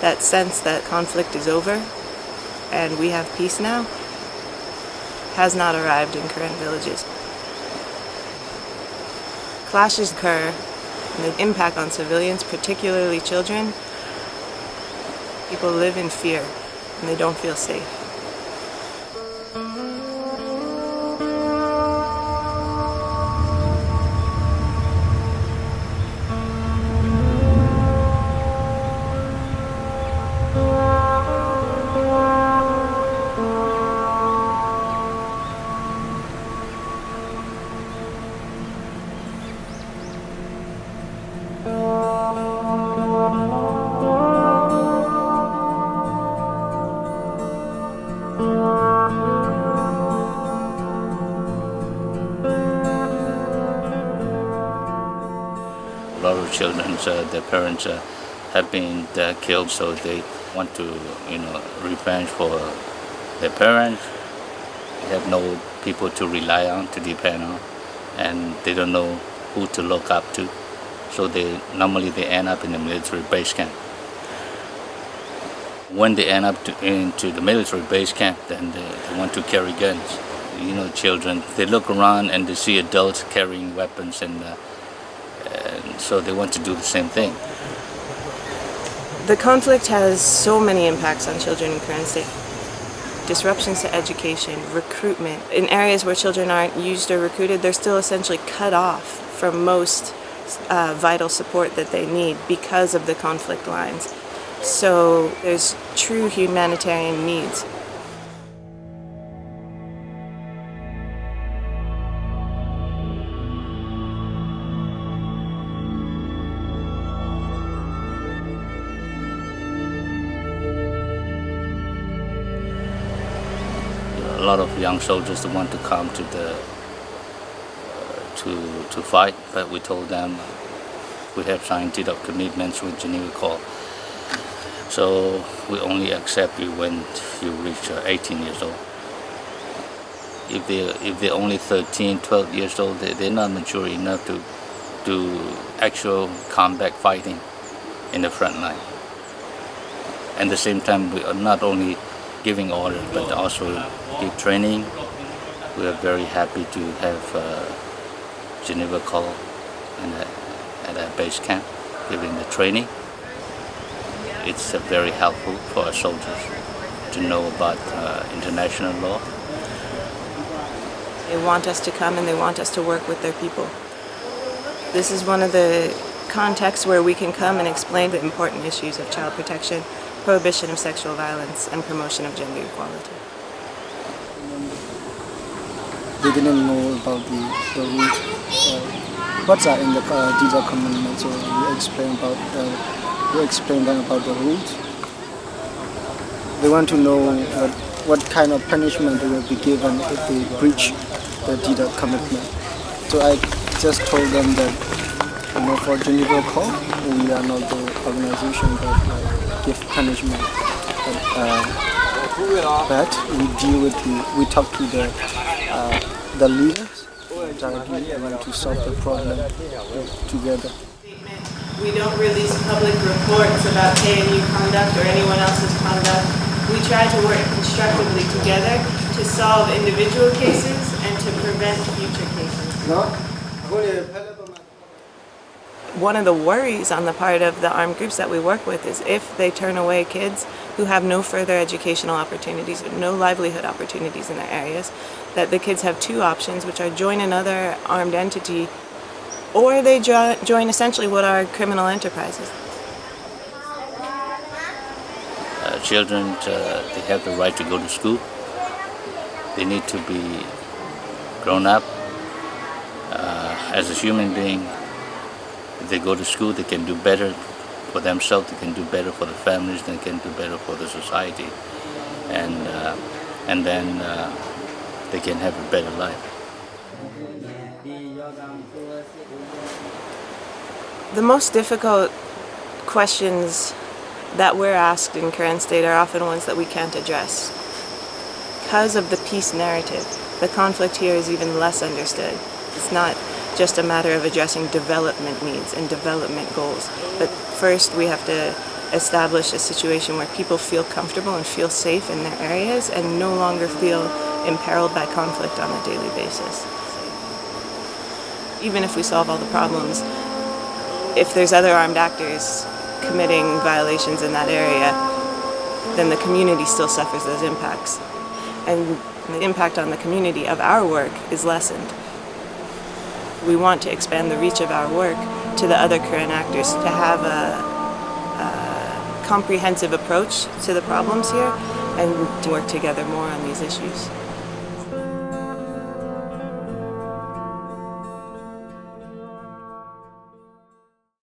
that sense that conflict is over and we have peace now has not arrived in Karen villages. Clashes occur, and the impact on civilians, particularly children. People live in fear and they don't feel safe. A lot of children, their parents have been killed, so they want to, revenge for their parents. They have no people to rely on, to depend on, and they don't know who to look up to. So they end up in the military base camp. When they end up into the military base camp, then they want to carry guns. Children, they look around and they see adults carrying weapons, and so they want to do the same thing. The conflict has so many impacts on children in Karen State. Disruptions to education, recruitment. In areas where children aren't used or recruited, they're still essentially cut off from most vital support that they need because of the conflict lines. So there's true humanitarian needs. A lot of young soldiers want to come to to fight, but we told them we have signed deed of commitments with Geneva Call. So we only accept you when you reach 18 years old. If they're only 13, 12 years old, they're not mature enough to do actual combat fighting in the front line. At the same time, we are not only giving orders, but also give training. We are very happy to have Geneva Call at our base camp, giving the training. It's very helpful for our soldiers to know about international law. They want us to come and they want us to work with their people. This is one of the contexts where we can come and explain the important issues of child protection, prohibition of sexual violence, and promotion of gender equality. They didn't know about the rules. What's in the deed of commitment? So we explain them about the rules. They want to know what kind of punishment they will be given if they breach the deed of commitment. So I just told them that for Geneva Call, we are not the organization that give punishment. But we talk to the leaders directly and want to solve the problem together. We don't release public reports about KNU conduct or anyone else's conduct. We try to work constructively together to solve individual cases and to prevent future cases. One of the worries on the part of the armed groups that we work with is if they turn away kids who have no further educational opportunities, no livelihood opportunities in their areas, that the kids have two options, which are join another armed entity or they join essentially what are criminal enterprises. Children, they have the right to go to school. They need to be grown up. As a human being, if they go to school, they can do better for themselves, they can do better for the families, they can do better for the society. And then they can have a better life. The most difficult questions that we're asked in Karen State are often ones that we can't address. Because of the peace narrative, the conflict here is even less understood. It's not just a matter of addressing development needs and development goals, but first we have to establish a situation where people feel comfortable and feel safe in their areas and no longer feel imperiled by conflict on a daily basis. Even if we solve all the problems, if there's other armed actors committing violations in that area, then the community still suffers those impacts. And the impact on the community of our work is lessened. We want to expand the reach of our work to the other current actors, to have a comprehensive approach to the problems here and to work together more on these issues.